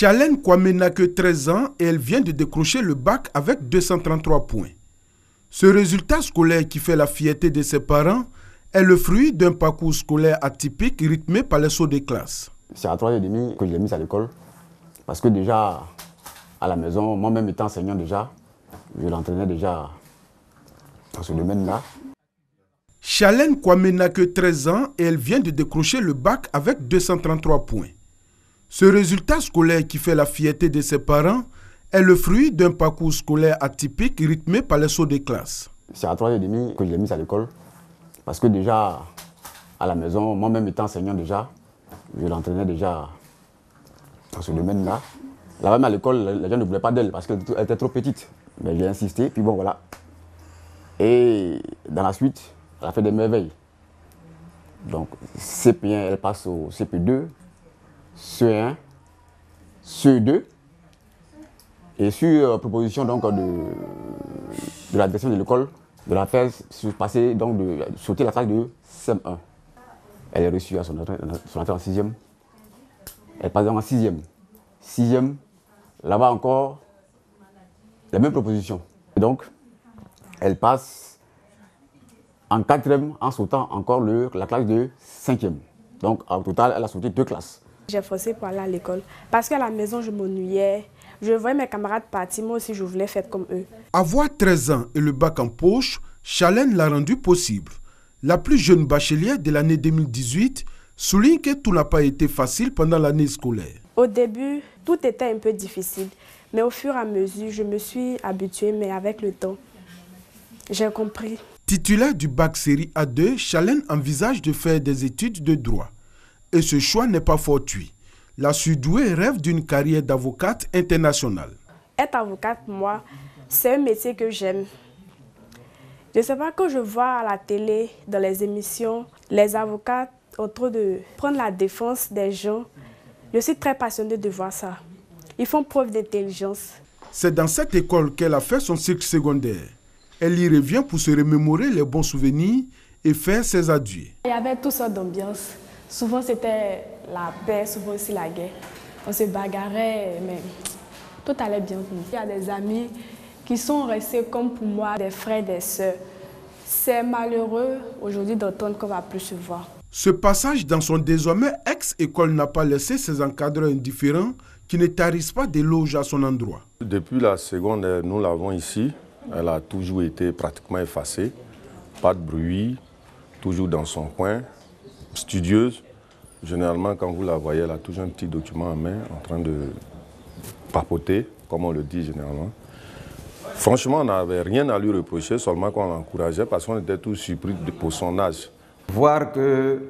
Chalène Kwame n'a que 13 ans et elle vient de décrocher le bac avec 233 points. Ce résultat scolaire qui fait la fierté de ses parents est le fruit d'un parcours scolaire atypique rythmé par les sauts de classe. C'est à 3h30 que je l'ai mise à l'école parce que déjà à la maison, moi-même étant enseignant déjà, je l'entraînais déjà dans ce domaine-là. Chalène Kwame n'a que 13 ans et elle vient de décrocher le bac avec 233 points. Ce résultat scolaire qui fait la fierté de ses parents est le fruit d'un parcours scolaire atypique rythmé par les sauts de classe. C'est à 3h30 que je l'ai mise à l'école parce que déjà à la maison, moi-même étant enseignant déjà, je l'entraînais déjà dans ce domaine-là. Là-bas à l'école, les gens ne voulaient pas d'elle parce qu'elle était trop petite. Mais j'ai insisté, puis bon voilà. Et dans la suite, elle a fait des merveilles. Donc CP1, elle passe au CP2, CE1, CE2. Et sur proposition donc, de la direction de l'école, de la faire passer, donc de sauter la classe de CM1. Elle est reçue à son entrée en 6e. Elle passe donc en 6e. 6e, là-bas encore, les mêmes propositions. Et donc, elle passe en 4e en sautant encore la classe de 5e. Donc, au total, elle a sauté 2 classes. J'ai forcé pour aller à l'école parce qu'à la maison, je m'ennuyais. Je voyais mes camarades partir, moi aussi, je voulais faire comme eux. Avoir 13 ans et le bac en poche, Chalène l'a rendu possible. La plus jeune bachelière de l'année 2018 souligne que tout n'a pas été facile pendant l'année scolaire. Au début, tout était un peu difficile, mais au fur et à mesure, je me suis habituée, mais avec le temps, j'ai compris. Titulaire du bac série A2, Chalène envisage de faire des études de droit. Et ce choix n'est pas fortuit. La surdouée rêve d'une carrière d'avocate internationale. Être avocate, moi, c'est un métier que j'aime. Je ne sais pas, quand je vois à la télé, dans les émissions, les avocats en train de prendre la défense des gens, je suis très passionnée de voir ça. Ils font preuve d'intelligence. C'est dans cette école qu'elle a fait son cycle secondaire. Elle y revient pour se remémorer les bons souvenirs et faire ses adieux. Il y avait toutes sortes d'ambiances. Souvent c'était la paix, souvent aussi la guerre. On se bagarrait, mais tout allait bien. Il y a des amis qui sont restés comme pour moi, des frères, des sœurs. C'est malheureux aujourd'hui d'entendre qu'on ne va plus se voir. Ce passage dans son désormais ex-école n'a pas laissé ses encadreurs indifférents qui ne tarissent pas d'éloges à son endroit. Depuis la seconde, nous l'avons ici. Elle a toujours été pratiquement effacée. Pas de bruit, toujours dans son coin, studieuse. Généralement, quand vous la voyez, elle a toujours un petit document en main en train de papoter, comme on le dit généralement. Franchement, on n'avait rien à lui reprocher, seulement qu'on l'encourageait parce qu'on était tous surpris pour son âge. Voir que